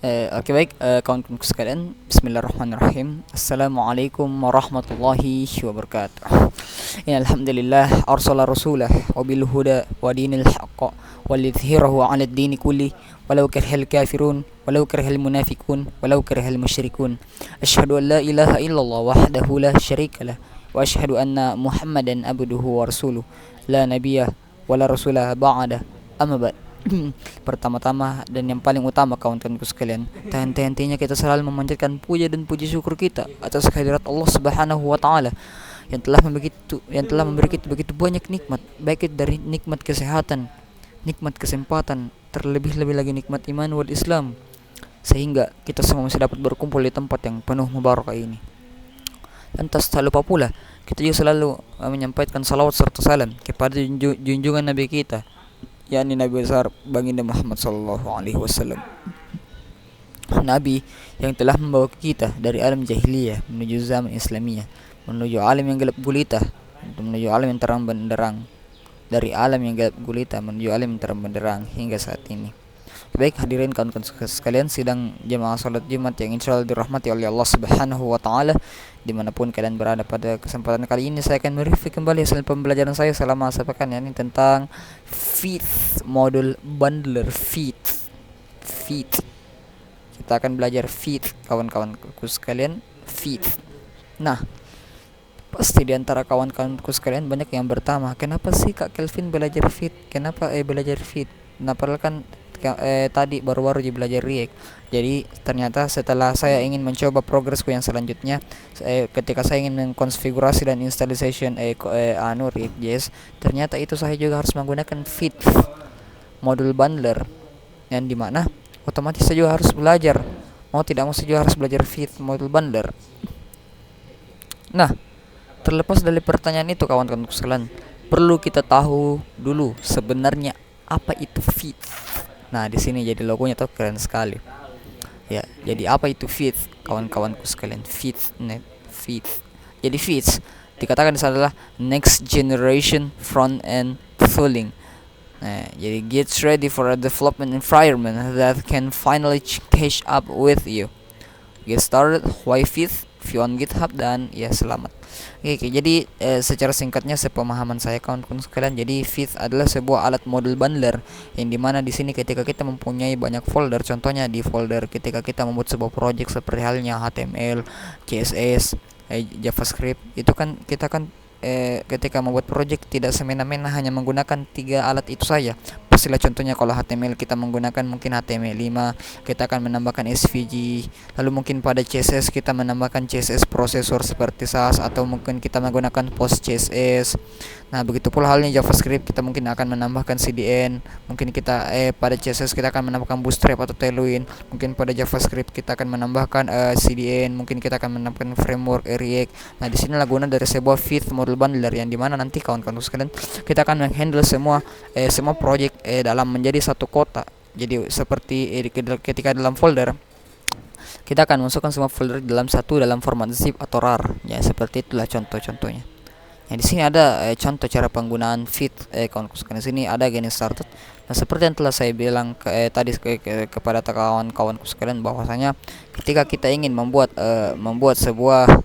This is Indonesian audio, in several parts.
Oke baik, kawan-kawanku sekalian, Bismillahirrahmanirrahim. Assalamualaikum warahmatullahi wabarakatuh. Ya alhamdulillah arsala rasulah wa bil huda wa dinil haqq wa lidhhirahu 'ala ad-din kulli walau karihal kafirun walau karihal munafiqun walau karihal musyrikun. Asyhadu an la ilaha illallah wahdahu la syarikalah wa asyhadu anna Muhammadan abduhu wa rasuluh la nabiyya wa la rasulah ba'da. Amma ba'd. Pertama-tama dan yang paling utama kawan-kawanku sekalian, tak henti-hentinya kita selalu memanjatkan puja dan puji syukur kita atas kehadirat Allah Subhanahu wa taala yang telah memberi kita begitu banyak nikmat, baik itu dari nikmat kesehatan, nikmat kesempatan, terlebih-lebih lagi nikmat iman wal Islam, sehingga kita semua masih dapat berkumpul di tempat yang penuh mubarakah ini. Lantas tak lupa pula kita juga selalu menyampaikan salawat serta salam kepada junjungan Nabi kita, yakni Nabi besar baginda Muhammad sallallahu alaihi wasallam. Nabi yang telah membawa kita dari alam jahiliyah menuju zaman Islamiyah, menuju alam yang gelap gulita menuju alam yang terang benderang, dari alam yang gelap gulita menuju alam yang terang benderang hingga saat ini. Baik hadirin kawan-kawan sekalian, sidang jemaah salat Jumat yang insyaallah dirahmati oleh Allah Subhanahu wa taala, dimanapun kalian berada, pada kesempatan kali ini saya akan mereview kembali hasil pembelajaran saya selama sepekan, yakni tentang Fifth modul bundler. Fifth kita akan belajar Fifth kawan-kawanku sekalian, Fifth. Nah, pasti di antara kawan-kawanku sekalian banyak yang bertanya, kenapa sih Kak Kelvin belajar Fifth? Kenapa belajar Fifth? Nah, padahal kan tadi baru-baru belajar React. Jadi ternyata setelah saya ingin mencoba progresku yang selanjutnya, ketika saya ingin mengkonfigurasi dan installation React.js, ternyata itu saya juga harus menggunakan Fifth modul bundler, yang dimana otomatis saya juga harus belajar, mau tidak mau saya juga harus belajar Fifth modul bundler. Nah, terlepas dari pertanyaan itu kawan-kawan sekalian, perlu kita tahu dulu sebenarnya apa itu Fifth. Nah, di sini jadi logonya tuh keren sekali. Ya, jadi apa itu Fifth kawan-kawanku sekalian? Fifth. Jadi Fifth dikatakan adalah next generation front end tooling. Nah, jadi gets ready for a development environment that can finally catch up with you. Get started, why Fifth? View on GitHub, dan ya selamat. Oke, jadi secara singkatnya sepemahaman saya kawan-kawan sekalian, jadi Fifth adalah sebuah alat modul bundler yang dimana di sini ketika kita mempunyai banyak folder, contohnya di folder ketika kita membuat sebuah project seperti halnya HTML, CSS, JavaScript, itu kan kita kan ketika membuat project tidak semena-mena hanya menggunakan 3 alat itu saja. Pastilah contohnya kalau HTML kita menggunakan mungkin HTML5, kita akan menambahkan SVG, lalu mungkin pada CSS kita menambahkan CSS prosesor seperti SAS, atau mungkin kita menggunakan PostCSS. Nah, begitu pula halnya JavaScript, kita mungkin akan menambahkan CDN, mungkin kita pada CSS kita akan menambahkan Bootstrap atau Tailwind, mungkin pada JavaScript kita akan menambahkan CDN, mungkin kita akan menambahkan framework React. Nah, di sini guna dari sebuah Fifth modul bundler yang dimana nanti kawan-kawan sekalian kita akan menghandle semua project dalam menjadi satu kotak. Jadi seperti ketika dalam folder kita akan masukkan semua folder dalam format zip atau rar. Ya, seperti itulah contoh-contohnya. Nah, di sini ada contoh cara penggunaan Fifth kawan-kawan sekalian. Di sini ada getting started. Nah, seperti yang telah saya bilang tadi kepada kawan-kawanku sekalian, bahwasanya ketika kita ingin membuat sebuah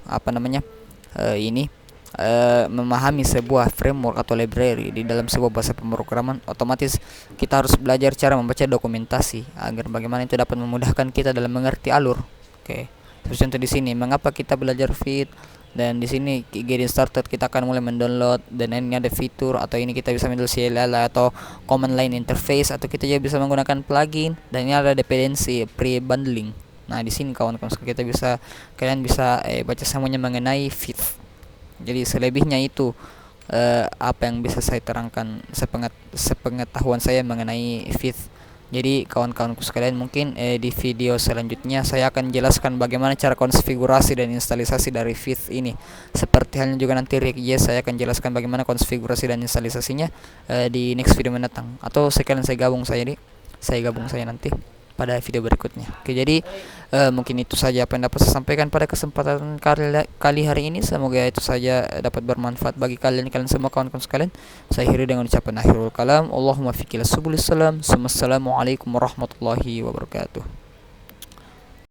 memahami sebuah framework atau library di dalam sebuah bahasa pemrograman, otomatis kita harus belajar cara membaca dokumentasi agar bagaimana itu dapat memudahkan kita dalam mengerti alur. Oke. Terus contoh di sini mengapa kita belajar Fifth, dan di sini getting started kita akan mulai mendownload, dan ini ada fitur atau ini kita bisa mendownload CLL atau command line interface, atau kita juga bisa menggunakan plugin, dan ini ada dependency pre-bundling. Nah, di sini kawan-kawan kalian bisa baca semuanya mengenai Fifth. Jadi selebihnya itu apa yang bisa saya terangkan sepengetahuan saya mengenai Fifth. Jadi kawan-kawanku sekalian, mungkin di video selanjutnya saya akan jelaskan bagaimana cara konfigurasi dan instalisasi dari Fifth ini. Seperti halnya juga nanti React.js, saya akan jelaskan bagaimana konfigurasi dan instalisasinya di next video mendatang, atau sekalian saya gabung saya nanti pada video berikutnya. Oke, jadi mungkin itu saja apa yang dapat saya sampaikan pada kesempatan kali hari ini. Semoga itu saja dapat bermanfaat bagi kalian semua kawan-kawan sekalian. Saya akhiri dengan ucapan akhirul kalam. Allahumma fiqil subulis salam. Assalamualaikum warahmatullahi wabarakatuh.